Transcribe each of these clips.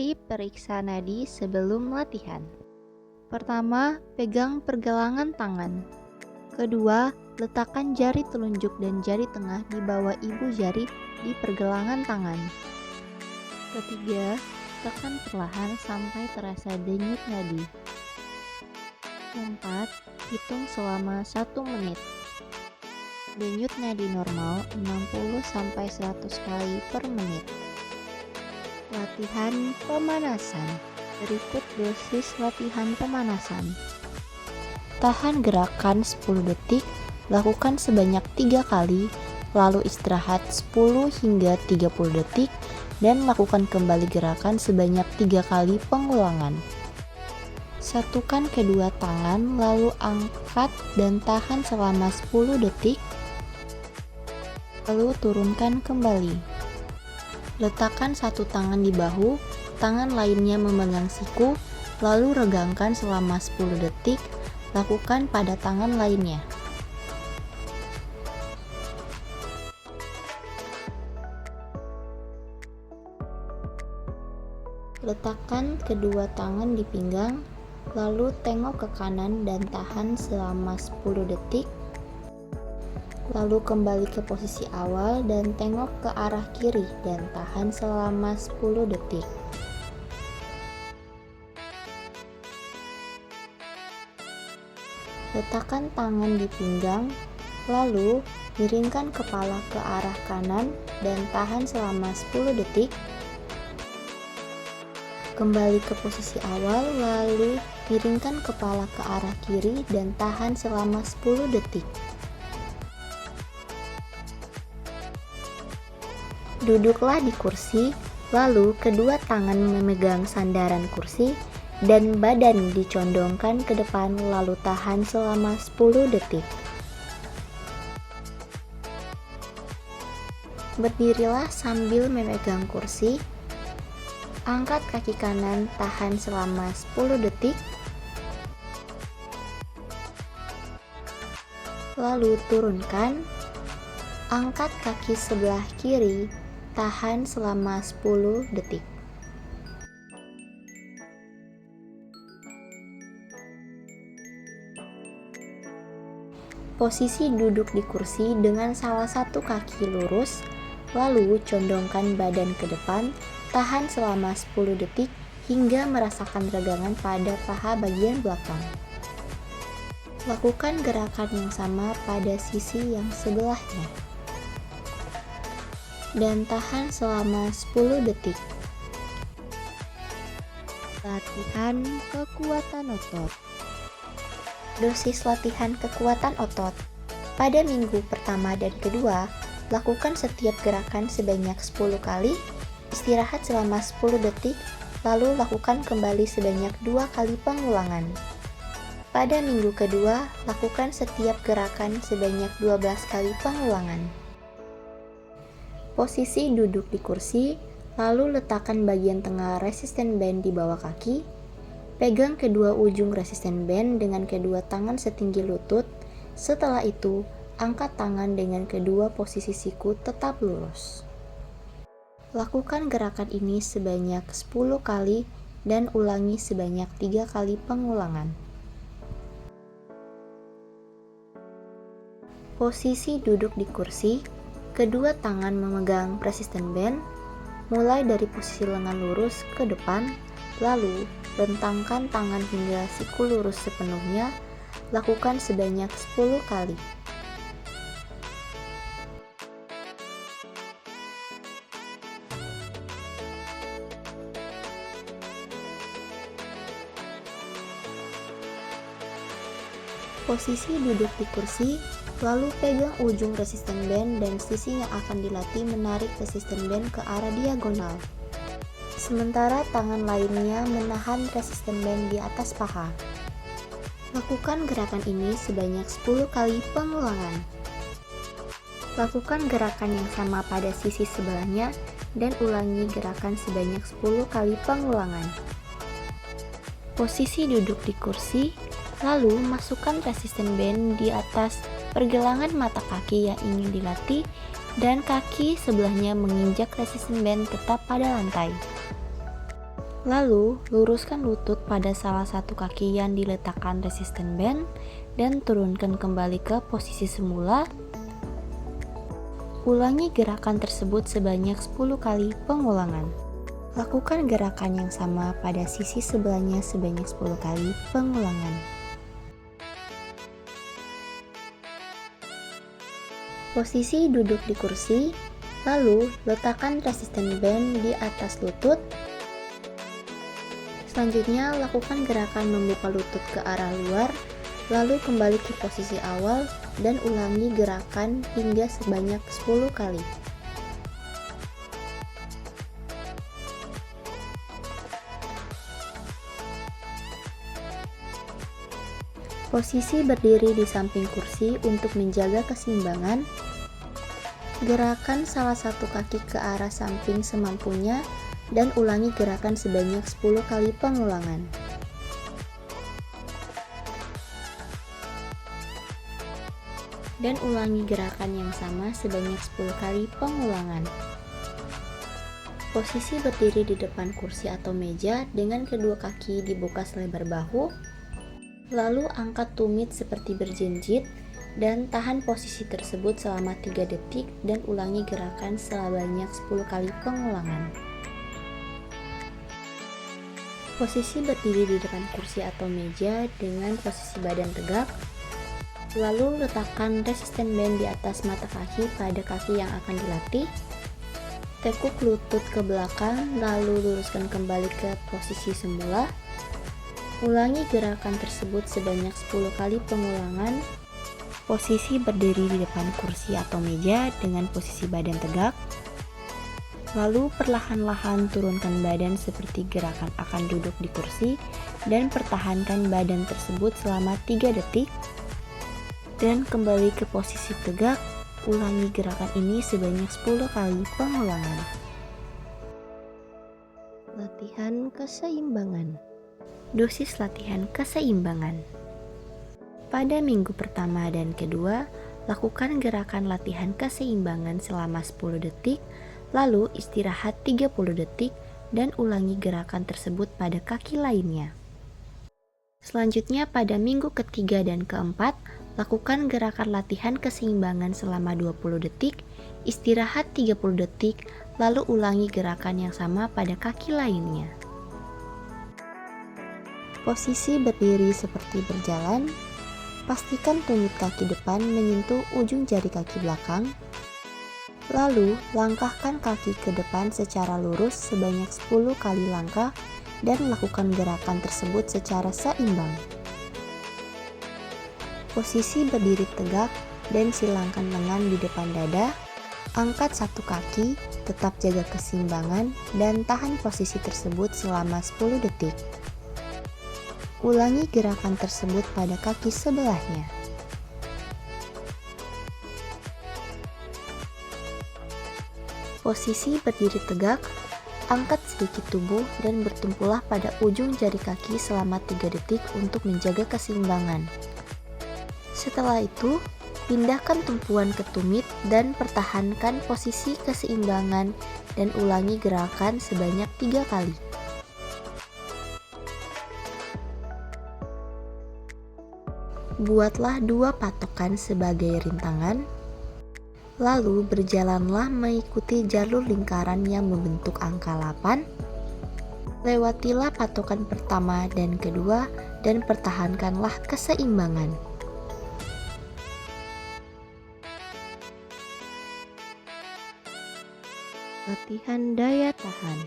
Mari periksa nadi sebelum latihan. Pertama, pegang pergelangan tangan. Kedua, letakkan jari telunjuk dan jari tengah di bawah ibu jari di pergelangan tangan. Ketiga, tekan perlahan sampai terasa denyut nadi. Keempat, hitung selama 1 menit. Denyut nadi normal 60-100 kali per menit. Latihan pemanasan. Berikut dosis latihan pemanasan. Tahan gerakan 10 detik, lakukan sebanyak 3 kali, lalu istirahat 10 hingga 30 detik, dan lakukan kembali gerakan sebanyak 3 kali pengulangan. Satukan kedua tangan, lalu angkat dan tahan selama 10 detik, lalu turunkan kembali. Letakkan satu tangan di bahu, tangan lainnya memegang siku, lalu regangkan selama 10 detik, lakukan pada tangan lainnya. Letakkan kedua tangan di pinggang, lalu tengok ke kanan dan tahan selama 10 detik, lalu kembali ke posisi awal dan tengok ke arah kiri dan tahan selama 10 detik. Letakkan tangan di pinggang, lalu miringkan kepala ke arah kanan dan tahan selama 10 detik. Kembali ke posisi awal, lalu miringkan kepala ke arah kiri dan tahan selama 10 detik. Duduklah di kursi, lalu kedua tangan memegang sandaran kursi dan badan dicondongkan ke depan, lalu tahan selama 10 detik. Berdirilah sambil memegang kursi. Angkat kaki kanan, tahan selama 10 detik. Lalu turunkan. Angkat kaki sebelah kiri, tahan selama 10 detik. Posisi duduk di kursi dengan salah satu kaki lurus, lalu condongkan badan ke depan, tahan selama 10 detik hingga merasakan regangan pada paha bagian belakang. Lakukan gerakan yang sama pada sisi yang sebelahnya. Dan tahan selama 10 detik. Latihan kekuatan otot. Dosis latihan kekuatan otot. Pada minggu pertama dan kedua, lakukan setiap gerakan sebanyak 10 kali, istirahat selama 10 detik, lalu lakukan kembali sebanyak 2 kali pengulangan. Pada minggu kedua, lakukan setiap gerakan sebanyak 12 kali pengulangan. Posisi duduk di kursi, lalu letakkan bagian tengah resisten band di bawah kaki. Pegang kedua ujung resisten band dengan kedua tangan setinggi lutut. Setelah itu, angkat tangan dengan kedua posisi siku tetap lurus. Lakukan gerakan ini sebanyak 10 kali dan ulangi sebanyak 3 kali pengulangan. Posisi duduk di kursi, kedua tangan memegang resisten band, mulai dari posisi lengan lurus ke depan, lalu bentangkan tangan hingga siku lurus sepenuhnya, lakukan sebanyak 10 kali. Posisi duduk di kursi, lalu pegang ujung resisten band dan sisi yang akan dilatih menarik resisten band ke arah diagonal. Sementara tangan lainnya menahan resisten band di atas paha. Lakukan gerakan ini sebanyak 10 kali pengulangan. Lakukan gerakan yang sama pada sisi sebelahnya dan ulangi gerakan sebanyak 10 kali pengulangan. Posisi duduk di kursi, lalu masukkan resisten band di atas pergelangan mata kaki yang ingin dilatih dan kaki sebelahnya menginjak resisten band tetap pada lantai. Lalu, luruskan lutut pada salah satu kaki yang diletakkan resisten band dan turunkan kembali ke posisi semula. Ulangi gerakan tersebut sebanyak 10 kali pengulangan. Lakukan gerakan yang sama pada sisi sebelahnya sebanyak 10 kali pengulangan. Posisi duduk di kursi, lalu letakkan resisten band di atas lutut. Selanjutnya, lakukan gerakan membuka lutut ke arah luar, lalu kembali ke posisi awal dan ulangi gerakan hingga sebanyak 10 kali. Posisi berdiri di samping kursi untuk menjaga keseimbangan. Gerakan salah satu kaki ke arah samping semampunya dan ulangi gerakan sebanyak 10 kali pengulangan. Dan ulangi gerakan yang sama sebanyak 10 kali pengulangan. Posisi berdiri di depan kursi atau meja dengan kedua kaki dibuka selebar bahu. Lalu angkat tumit seperti berjinjit dan tahan posisi tersebut selama 3 detik dan ulangi gerakan sebanyak 10 kali pengulangan. Posisi berdiri di depan kursi atau meja dengan posisi badan tegak. Lalu letakkan resisten band di atas mata kaki pada kaki yang akan dilatih. Tekuk lutut ke belakang, lalu luruskan kembali ke posisi semula. Ulangi gerakan tersebut sebanyak 10 kali pengulangan. Posisi berdiri di depan kursi atau meja dengan posisi badan tegak. Lalu perlahan-lahan turunkan badan seperti gerakan akan duduk di kursi dan pertahankan badan tersebut selama 3 detik. Dan kembali ke posisi tegak, ulangi gerakan ini sebanyak 10 kali pengulangan. Latihan keseimbangan. Dosis latihan keseimbangan. Pada minggu pertama dan kedua, lakukan gerakan latihan keseimbangan selama 10 detik, lalu istirahat 30 detik dan ulangi gerakan tersebut pada kaki lainnya. Selanjutnya pada minggu ketiga dan keempat, lakukan gerakan latihan keseimbangan selama 20 detik, istirahat 30 detik, lalu ulangi gerakan yang sama pada kaki lainnya. Posisi berdiri seperti berjalan, pastikan tumit kaki depan menyentuh ujung jari kaki belakang. Lalu, langkahkan kaki ke depan secara lurus sebanyak 10 kali langkah dan lakukan gerakan tersebut secara seimbang. Posisi berdiri tegak dan silangkan lengan di depan dada. Angkat satu kaki, tetap jaga keseimbangan dan tahan posisi tersebut selama 10 detik. Ulangi gerakan tersebut pada kaki sebelahnya. Posisi berdiri tegak, angkat sedikit tubuh dan bertumpulah pada ujung jari kaki selama 3 detik untuk menjaga keseimbangan. Setelah itu, pindahkan tumpuan ke tumit dan pertahankan posisi keseimbangan dan ulangi gerakan sebanyak 3 kali. Buatlah 2 patokan sebagai rintangan, lalu berjalanlah mengikuti jalur lingkaran yang membentuk angka 8. Lewatilah patokan pertama dan kedua dan pertahankanlah keseimbangan. Latihan daya tahan.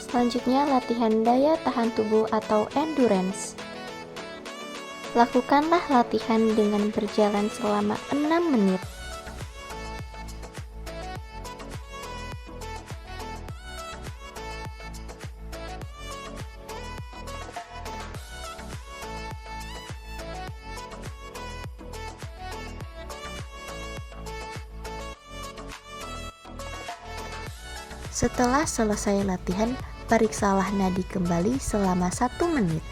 Selanjutnya latihan daya tahan tubuh atau endurance. Lakukanlah latihan dengan berjalan selama 6 menit. Setelah selesai latihan, periksalah nadi kembali selama 1 menit.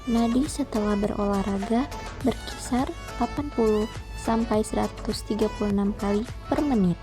Nadi setelah berolahraga berkisar 80 sampai 136 kali per menit.